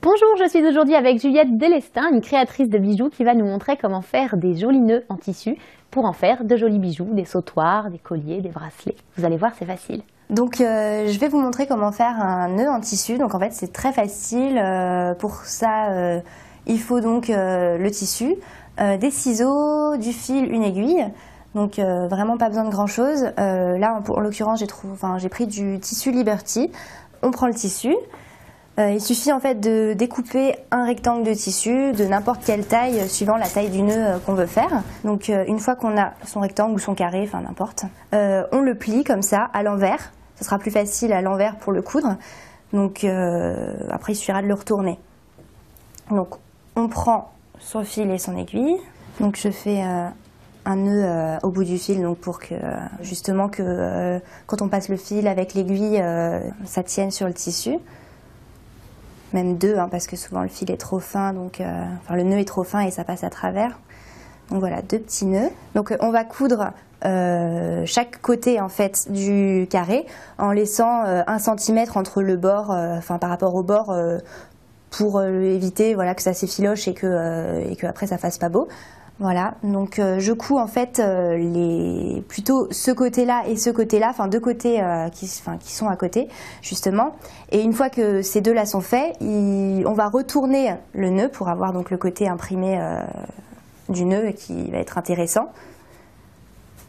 Bonjour, je suis aujourd'hui avec Juliette Delestin, une créatrice de bijoux qui va nous montrer comment faire des jolis nœuds en tissu pour en faire de jolis bijoux, des sautoirs, des colliers, des bracelets. Vous allez voir, c'est facile. Donc je vais vous montrer comment faire un nœud en tissu. Donc en fait c'est très facile. Pour ça il faut donc le tissu, des ciseaux, du fil, une aiguille. Donc vraiment pas besoin de grand chose. Là en l'occurrence j'ai pris du tissu Liberty. On prend le tissu. Il suffit en fait de découper un rectangle de tissu de n'importe quelle taille suivant la taille du nœud qu'on veut faire. Donc une fois qu'on a son rectangle ou son carré, enfin n'importe, on le plie comme ça à l'envers. Ce sera plus facile à l'envers pour le coudre. Donc après il suffira de le retourner. Donc on prend son fil et son aiguille. Donc je fais un nœud au bout du fil, donc pour que justement quand on passe le fil avec l'aiguille, ça tienne sur le tissu. Même deux, parce que souvent le fil est trop fin, donc le nœud est trop fin et ça passe à travers. Donc voilà, deux petits nœuds. Donc on va coudre chaque côté en fait du carré en laissant 1 cm entre le bord, par rapport au bord, pour éviter que ça s'effiloche et que après ça fasse pas beau. Voilà, donc je couds en fait plutôt ce côté-là et ce côté-là, deux côtés qui sont à côté justement. Et une fois que ces deux-là sont faits, on va retourner le nœud pour avoir donc le côté imprimé du nœud qui va être intéressant.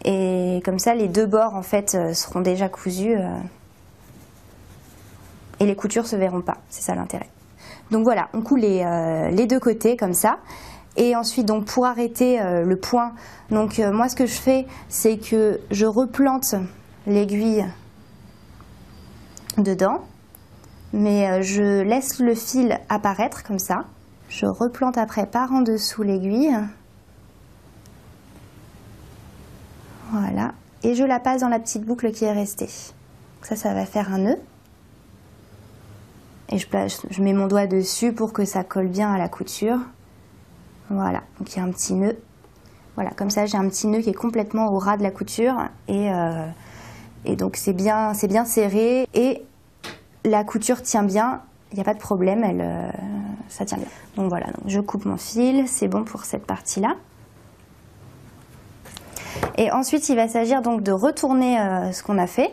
Et comme ça, les deux bords en fait seront déjà cousus et les coutures se verront pas. C'est ça l'intérêt. Donc voilà, on coud les deux côtés comme ça. Et ensuite, donc, pour arrêter le point, donc moi ce que je fais, c'est que je replante l'aiguille dedans, mais je laisse le fil apparaître comme ça. Je replante après par en dessous l'aiguille. Voilà. Et je la passe dans la petite boucle qui est restée. Ça va faire un nœud. Et je mets mon doigt dessus pour que ça colle bien à la couture. Voilà, donc il y a un petit nœud. Voilà, comme ça j'ai un petit nœud qui est complètement au ras de la couture et donc c'est bien serré et la couture tient bien, il n'y a pas de problème, ça tient bien. Donc voilà, donc je coupe mon fil, c'est bon pour cette partie-là. Et ensuite il va s'agir donc de retourner ce qu'on a fait.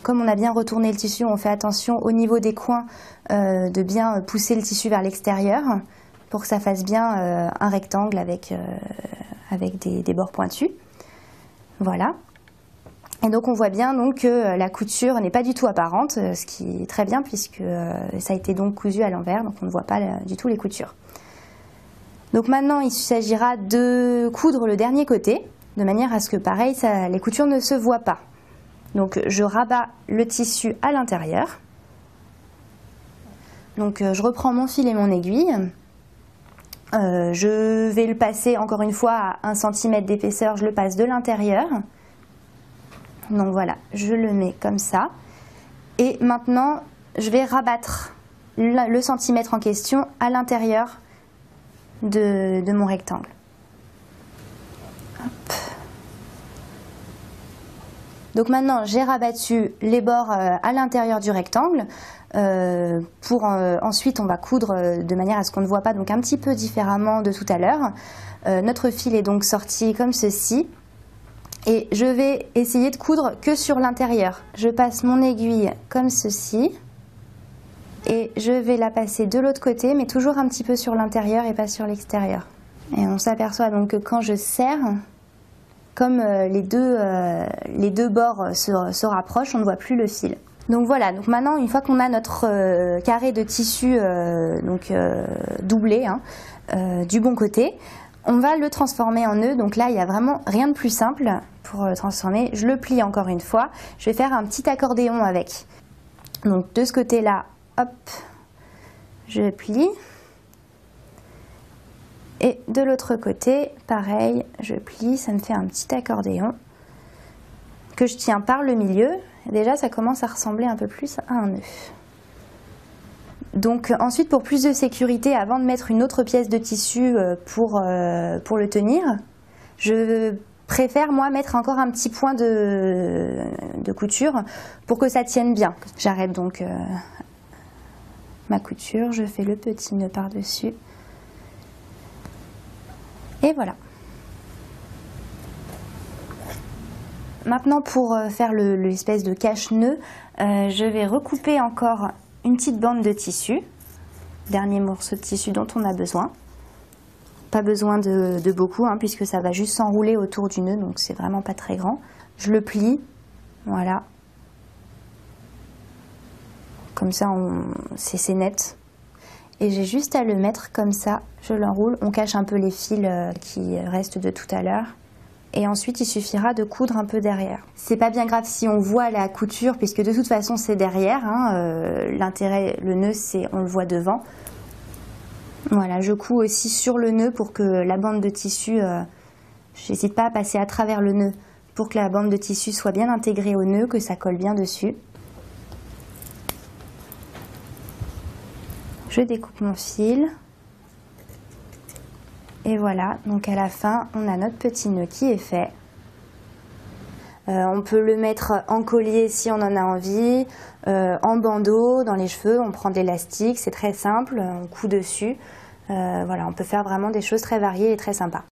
Comme on a bien retourné le tissu, on fait attention au niveau des coins de bien pousser le tissu vers l'extérieur pour que ça fasse bien un rectangle avec des bords pointus. Voilà. Et donc on voit bien donc, que la couture n'est pas du tout apparente, ce qui est très bien puisque ça a été donc cousu à l'envers, donc on ne voit pas du tout les coutures. Donc maintenant il s'agira de coudre le dernier côté, de manière à ce que pareil, les coutures ne se voient pas. Donc je rabats le tissu à l'intérieur. Donc je reprends mon fil et mon aiguille. Je vais le passer encore une fois à 1 cm d'épaisseur, je le passe de l'intérieur. Donc voilà, je le mets comme ça. Et maintenant, je vais rabattre le centimètre en question à l'intérieur de mon rectangle. Hop. Donc maintenant j'ai rabattu les bords à l'intérieur du rectangle. Ensuite on va coudre de manière à ce qu'on ne voit pas, donc un petit peu différemment de tout à l'heure. Notre fil est donc sorti comme ceci. Et je vais essayer de coudre que sur l'intérieur. Je passe mon aiguille comme ceci. Et je vais la passer de l'autre côté, mais toujours un petit peu sur l'intérieur et pas sur l'extérieur. Et on s'aperçoit donc que quand je serre, comme les deux bords se rapprochent, on ne voit plus le fil. Donc voilà, donc maintenant une fois qu'on a notre carré de tissu doublé du bon côté, on va le transformer en nœud. Donc là il n'y a vraiment rien de plus simple pour le transformer. Je le plie encore une fois, je vais faire un petit accordéon avec. Donc de ce côté là, hop, je plie. Et de l'autre côté, pareil, je plie, ça me fait un petit accordéon que je tiens par le milieu. Et déjà, ça commence à ressembler un peu plus à un nœud. Donc ensuite, pour plus de sécurité, avant de mettre une autre pièce de tissu pour le tenir, je préfère, moi, mettre encore un petit point de couture pour que ça tienne bien. J'arrête donc ma couture, je fais le petit nœud par-dessus. Et voilà. Maintenant pour faire l'espèce de cache-nœud, je vais recouper encore une petite bande de tissu. Dernier morceau de tissu dont on a besoin. Pas besoin de beaucoup hein, puisque ça va juste s'enrouler autour du nœud, donc c'est vraiment pas très grand. Je le plie, voilà. Comme ça c'est net. Et j'ai juste à le mettre comme ça, je l'enroule. On cache un peu les fils qui restent de tout à l'heure. Et ensuite il suffira de coudre un peu derrière. C'est pas bien grave si on voit la couture puisque de toute façon c'est derrière. Hein, l'intérêt, le nœud, c'est on le voit devant. Voilà, je couds aussi sur le nœud pour que la bande de tissu, j'hésite pas à passer à travers le nœud pour que la bande de tissu soit bien intégrée au nœud, que ça colle bien dessus. Je découpe mon fil. Et voilà, donc à la fin, on a notre petit nœud qui est fait. On peut le mettre en collier si on en a envie, en bandeau, dans les cheveux, on prend de l'élastique, c'est très simple, on coud dessus. Voilà, on peut faire vraiment des choses très variées et très sympas.